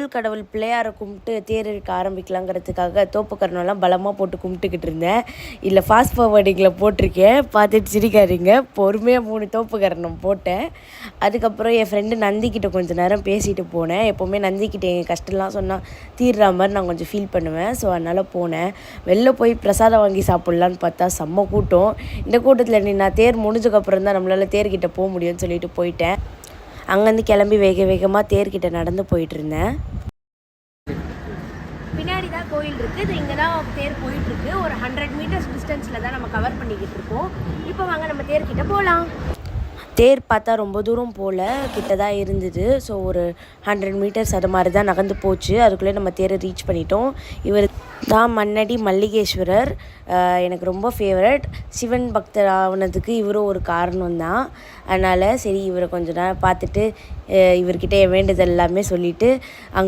முதல் கடவுள் பிள்ளையாரை கும்பிட்டு தேர் இழுக்க ஆரம்பிக்கலாங்கிறதுக்காக தோப்புக்கரணம்லாம் பலமாக போட்டு கும்பிட்டுக்கிட்டு இருந்தேன். இல்லை ஃபாஸ்ட் ஃபார்வர்டிங்கில் போட்டிருக்கேன், பார்த்துட்டு சிரிக்காதீங்க. பொறுமையாக 3 தோப்புக்கரணம் போட்டேன். அதுக்கப்புறம் என் ஃப்ரெண்டு நந்திக்கிட்ட கொஞ்சம் நேரம் பேசிட்டு போனேன். எப்போவுமே நந்திக்கிட்ட என் கஷ்டம்லாம் சொன்னால் தீர்ற மாதிரி நான் கொஞ்சம் ஃபீல் பண்ணுவேன். ஸோ அதனால் போனேன். வெளில போய் பிரசாதம் வாங்கி சாப்பிட்லான்னு பார்த்தா செம்ம கூட்டம். இந்த கூட்டத்தில் நான் தேர் முடிஞ்சதுக்கப்புறம் தான் நம்மளால் தேர்கிட்ட போக முடியும்னு சொல்லிட்டு போயிட்டேன். அங்கேருந்து கிளம்பி வேகமாக தேர்கிட்ட நடந்து போயிட்டு இருந்தேன். பின்னாடி தான் கோயில் இருக்குது. இங்கே தான் தேர் போயிட்டுருக்கு. ஒரு 100 மீட்டர்ஸ் டிஸ்டன்ஸில் தான் நம்ம கவர் பண்ணிக்கிட்டு இருக்கோம். இப்போ வாங்க நம்ம தேர்கிட்ட போகலாம். தேர் பார்த்தா ரொம்ப தூரம் போல் கிட்ட தான் இருந்தது. ஸோ ஒரு 100 மீட்டர்ஸ் அது மாதிரி தான் நகர்ந்து போச்சு. அதுக்குள்ளே நம்ம தேரை ரீச் பண்ணிட்டோம். இவர் தான் மன்னடி மல்லிகேஸ்வரர். எனக்கு ரொம்ப ஃபேவரட். சிவன் பக்தர் ஆனதுக்கு இவரும் ஒரு காரணம் தான். அதனால் சரி இவரை கொஞ்ச நேரம் பார்த்துட்டு இவர்கிட்ட என் வேண்டுதல் எல்லாமே சொல்லிவிட்டு அங்கே